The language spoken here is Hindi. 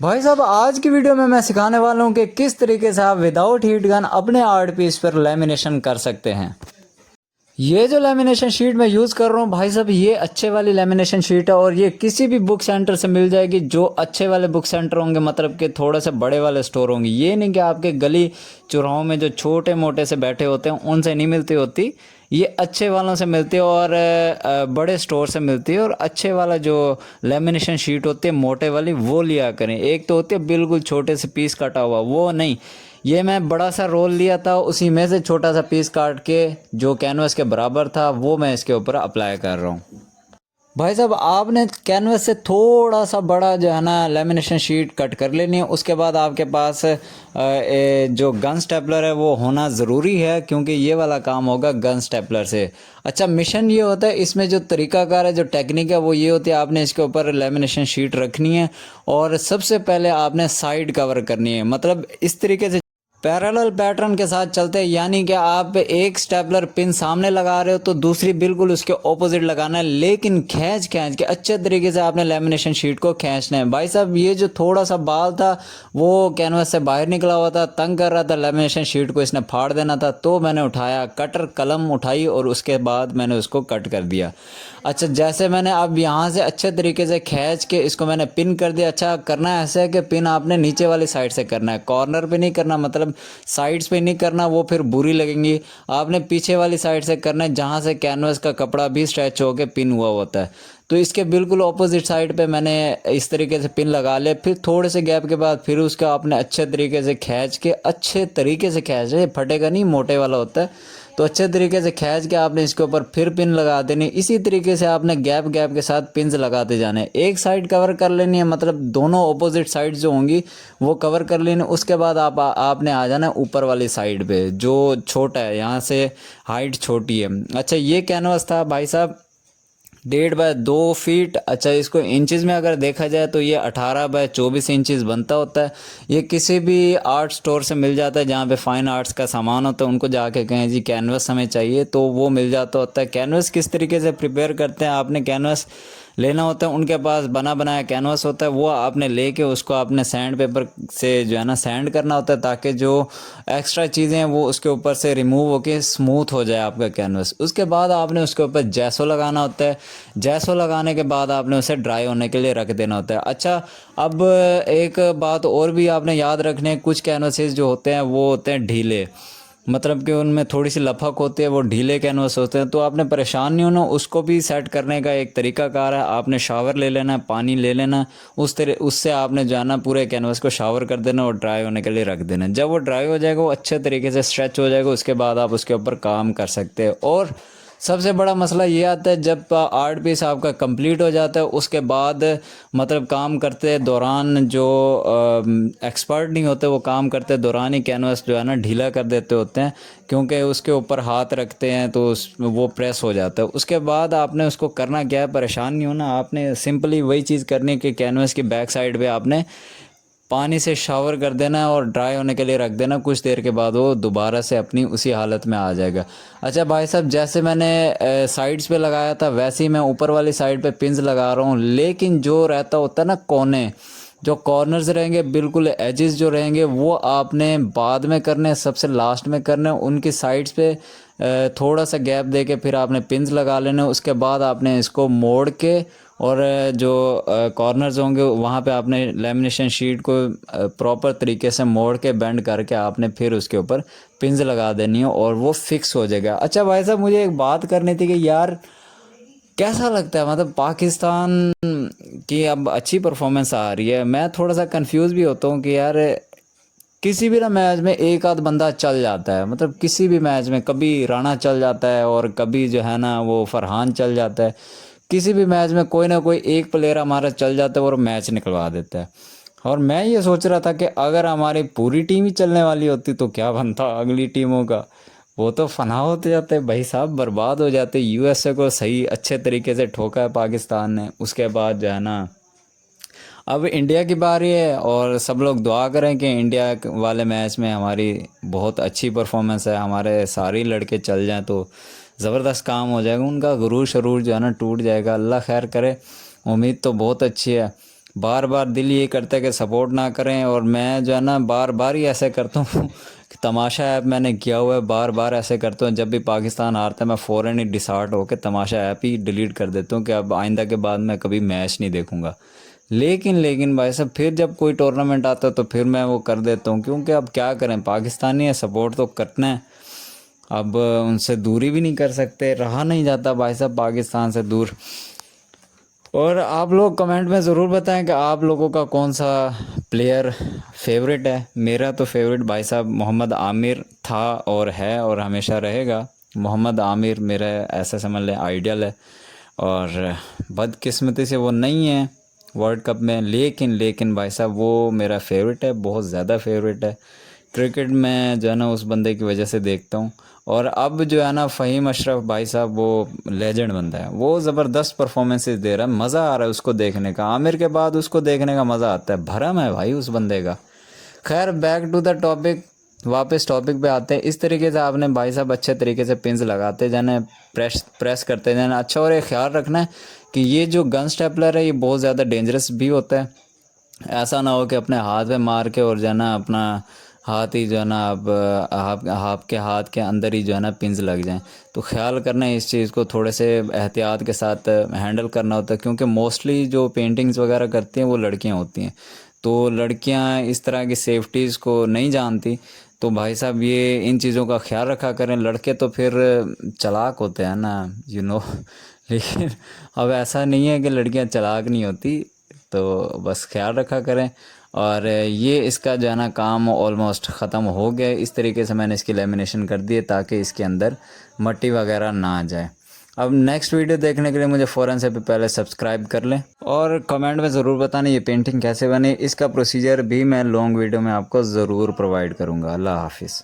भाई साहब आज की वीडियो में मैं सिखाने वाला हूँ कि किस तरीके से आप विदाउट हीट गन अपने आर्ट पीस पर लेमिनेशन कर सकते हैं। ये जो लेमिनेशन शीट मैं यूज़ कर रहा हूँ भाई साहब, ये अच्छे वाली लेमिनेशन शीट है और ये किसी भी बुक सेंटर से मिल जाएगी। जो अच्छे वाले बुक सेंटर होंगे, मतलब कि थोड़े से बड़े वाले स्टोर होंगे, ये नहीं कि आपके गली चौराहों में जो छोटे मोटे से बैठे होते हैं उनसे नहीं मिलती होती। ये अच्छे वालों से मिलती है और बड़े स्टोर से मिलती है। और अच्छे वाला जो लेमिनेशन शीट होती है मोटे वाली, वो लिया करें। एक तो होती है बिल्कुल छोटे से पीस कटा हुआ, वो नहीं। ये मैं बड़ा सा रोल लिया था, उसी में से छोटा सा पीस काट के जो कैनवस के बराबर था वो मैं इसके ऊपर अप्लाई कर रहा हूँ। भाई साहब आपने कैनवस से थोड़ा सा बड़ा जो है ना लेमिनेशन शीट कट कर लेनी है। उसके बाद आपके पास जो गन स्टेपलर है वो होना ज़रूरी है, क्योंकि ये वाला काम होगा गन स्टेपलर से। अच्छा, मिशन ये होता है, इसमें जो तरीकाकार है, जो टेक्निक है वो ये होती है, आपने इसके ऊपर लेमिनेशन शीट रखनी है और सबसे पहले आपने साइड कवर करनी है। मतलब इस तरीके से पैरेलल पैटर्न के साथ चलते हैं, यानी कि आप एक स्टेपलर पिन सामने लगा रहे हो तो दूसरी बिल्कुल उसके ऑपोजिट लगाना है, लेकिन खींच खींच के अच्छे तरीके से आपने लेमिनेशन शीट को खींचना है। भाई साहब ये जो थोड़ा सा बाल था वो कैनवस से बाहर निकला हुआ था, तंग कर रहा था लेमिनेशन शीट को, इसने फाड़ देना था। तो मैंने उठाया, कटर कलम उठाई और उसके बाद मैंने उसको कट कर दिया। अच्छा, जैसे मैंने अब यहाँ से अच्छे तरीके से खींच के इसको मैंने पिन कर दिया। अच्छा, करना है ऐसे है कि पिन आपने नीचे वाली साइड से करना है, कॉर्नर पे नहीं करना, मतलब साइड्स पे नहीं करना, वो फिर बुरी लगेंगी। आपने पीछे वाली साइड से करना है, जहाँ से कैनवस का कपड़ा भी स्ट्रेच होकर पिन हुआ होता है। तो इसके बिल्कुल ऑपोजिट साइड पे मैंने इस तरीके से पिन लगा लिया। फिर थोड़े से गैप के बाद फिर उसका आपने अच्छे तरीके से खींच के, अच्छे तरीके से खींच रहे, फटेगा नहीं, मोटे वाला होता है। तो अच्छे तरीके से खींच के आपने इसके ऊपर फिर पिन लगा देनी। इसी तरीके से आपने गैप गैप के साथ पिन्स लगाते जाने। एक साइड कवर कर लेनी है, मतलब दोनों ऑपोजिट साइड जो होंगी वो कवर कर लेनी। उसके बाद आपने आ जाना है ऊपर वाली साइड पे जो छोटा है, यहाँ से हाइट छोटी है। अच्छा, ये कैनवस था भाई साहब 1.5 बाय 2 फीट। अच्छा, इसको इंचज़ में अगर देखा जाए तो ये 18 बाय 24 इंचज़ बनता होता है। ये किसी भी आर्ट स्टोर से मिल जाता है, जहाँ पे फाइन आर्ट्स का सामान होता है। उनको जाके कहें जी कैनवस हमें चाहिए, तो वो मिल जाता होता है। कैनवस किस तरीके से प्रिपेयर करते हैं, आपने कैनवस लेना होता है, उनके पास बना बनाया कैनवस होता है, वो आपने लेके उसको आपने सैंड पेपर से जो है ना सैंड करना होता है, ताकि जो एक्स्ट्रा चीज़ें हैं वो उसके ऊपर से रिमूव होके स्मूथ हो जाए आपका कैनवस। उसके बाद आपने उसके ऊपर जैसो लगाना होता है। जैसो लगाने के बाद आपने उसे ड्राई होने के लिए रख देना होता है। अच्छा, अब एक बात और भी आपने याद रखनी है, कुछ कैनवसेस जो होते हैं वो होते हैं ढीले, मतलब कि उनमें थोड़ी सी लपक होती है, वो ढीले कैनवस होते हैं। तो आपने परेशान नहीं होना, उसको भी सेट करने का एक तरीकाकार है। आपने शावर ले लेना है, पानी ले लेना है, उससे आपने जो है ना पूरे कैनवस को शावर कर देना और ड्राई होने के लिए रख देना। जब वो ड्राई हो जाएगा, वो अच्छे तरीके से स्ट्रेच हो जाएगा, उसके बाद आप उसके ऊपर काम कर सकते हैं। और सबसे बड़ा मसला ये आता है, जब आर्ट पीस आपका कंप्लीट हो जाता है उसके बाद, मतलब काम करते दौरान जो एक्सपर्ट नहीं होते वो काम करते दौरान ही कैनवस जो है ना ढीला कर देते होते हैं, क्योंकि उसके ऊपर हाथ रखते हैं तो वो प्रेस हो जाता है। उसके बाद आपने उसको करना क्या है, परेशान नहीं होना, आपने सिंपली वही चीज़ करनी है कि कैनवस की बैक साइड पे आपने पानी से शावर कर देना है और ड्राई होने के लिए रख देना। कुछ देर के बाद वो दोबारा से अपनी उसी हालत में आ जाएगा। अच्छा भाई साहब, जैसे मैंने साइड्स पे लगाया था वैसे ही मैं ऊपर वाली साइड पे पिंस लगा रहा हूँ, लेकिन जो रहता होता है ना कोने, जो कॉर्नर्स रहेंगे, बिल्कुल एजेस जो रहेंगे, वो आपने बाद में करने, सबसे लास्ट में करने। उनकी साइड्स पे थोड़ा सा गैप दे के फिर आपने पिंस लगा लेने। उसके बाद आपने इसको मोड़ के और जो कॉर्नर्स होंगे वहाँ पे आपने लेमिनेशन शीट को प्रॉपर तरीके से मोड़ के बेंड करके आपने फिर उसके ऊपर पिंस लगा देनी है और वो फिक्स हो जाएगा। अच्छा भाई साहब, मुझे एक बात करनी थी कि यार कैसा लगता है, मतलब पाकिस्तान की अब अच्छी परफॉर्मेंस आ रही है, मैं थोड़ा सा कंफ्यूज भी होता हूँ कि यार किसी भी ना मैच में एक आध बंदा चल जाता है। मतलब किसी भी मैच में कभी राणा चल जाता है और कभी जो है ना वो फरहान चल जाता है। किसी भी मैच में कोई ना कोई एक प्लेयर हमारा चल जाता है और मैच निकलवा देता है। और मैं ये सोच रहा था कि अगर हमारी पूरी टीम ही चलने वाली होती तो क्या बनता अगली टीमों का। वो तो फना होते जाते भाई साहब, बर्बाद हो जाते। यूएसए को सही अच्छे तरीके से ठोका है पाकिस्तान ने, उसके बाद जो है ना अब इंडिया की बारी है और सब लोग दुआ करें कि इंडिया वाले मैच में हमारी बहुत अच्छी परफॉर्मेंस है, हमारे सारे लड़के चल जाएं तो ज़बरदस्त काम हो जाएगा, उनका गुरूर शरूर जो है ना टूट जाएगा। अल्लाह खैर करे, उम्मीद तो बहुत अच्छी है। बार बार दिल ये करता है कि सपोर्ट ना करें, और मैं जो है ना बार बार ही ऐसे करता हूँ कि तमाशा ऐप मैंने किया हुआ है, बार बार ऐसे करता हूँ। जब भी पाकिस्तान हारता है मैं फ़ौरन ही डिसहार्ट होकर तमाशा ऐप ही डिलीट कर देता हूँ कि अब आइंदा के बाद मैं कभी मैच नहीं देखूँगा। लेकिन भाई साहब फिर जब कोई टूर्नामेंट आता है तो फिर मैं वो कर देता हूँ, क्योंकि अब क्या करें, पाकिस्तानी है, सपोर्ट तो करना है। अब उनसे दूरी भी नहीं कर सकते, रहा नहीं जाता भाई साहब पाकिस्तान से दूर। और आप लोग कमेंट में ज़रूर बताएं कि आप लोगों का कौन सा प्लेयर फेवरेट है। मेरा तो फेवरेट भाई साहब मोहम्मद आमिर था और है और हमेशा रहेगा। मोहम्मद आमिर मेरा ऐसा समझ लें आइडियल है, और बदकिस्मती से वो नहीं है वर्ल्ड कप में, लेकिन भाई साहब वो मेरा फेवरेट है, बहुत ज़्यादा फेवरेट है। क्रिकेट में जो है ना उस बंदे की वजह से देखता हूँ। और अब जो है ना फ़हीम अशरफ भाई साहब वो लेजेंड बंदा है, वो ज़बरदस्त परफॉर्मेंसेस दे रहा है, मज़ा आ रहा है उसको देखने का। आमिर के बाद उसको देखने का मज़ा आता है, भरम है भाई उस बंदे का। खैर बैक टू द टॉपिक, वापस टॉपिक पे आते हैं। इस तरीके से आपने भाई साहब अच्छे तरीके से पिंस लगाते जाना, प्रेस करते जाना। अच्छा, और ये ख्याल रखना है कि ये जो गन स्टेपलर है ये बहुत ज़्यादा डेंजरस भी होता है। ऐसा ना हो कि अपने हाथ पे मार के और जो है ना अपना हाथ ही जो है ना अब आपके हाथ के अंदर ही जो है ना पिंस लग जाएं। तो ख्याल करना है इस चीज़ को, थोड़े से एहतियात के साथ हैंडल करना होता है, क्योंकि मोस्टली जो पेंटिंग्स वगैरह करती हैं वो लड़कियां होती हैं। तो लड़कियां इस तरह की सेफ्टीज़ को नहीं जानती। तो भाई साहब ये इन चीज़ों का ख्याल रखा करें। लड़के तो फिर चालाक होते हैं ना, लेकिन अब ऐसा नहीं है कि लड़कियां चालाक नहीं होती। तो बस ख्याल रखा करें। और ये इसका जो है ना काम ऑलमोस्ट ख़त्म हो गया। इस तरीके से मैंने इसकी लेमिनेशन कर दी है ताकि इसके अंदर मट्टी वगैरह ना आ जाए। अब नेक्स्ट वीडियो देखने के लिए मुझे फ़ौरन से पहले सब्सक्राइब कर लें, और कमेंट में ज़रूर बताना ये पेंटिंग कैसे बनी। इसका प्रोसीजर भी मैं लॉन्ग वीडियो में आपको ज़रूर प्रोवाइड करूँगा। अल्लाह हाफिज़।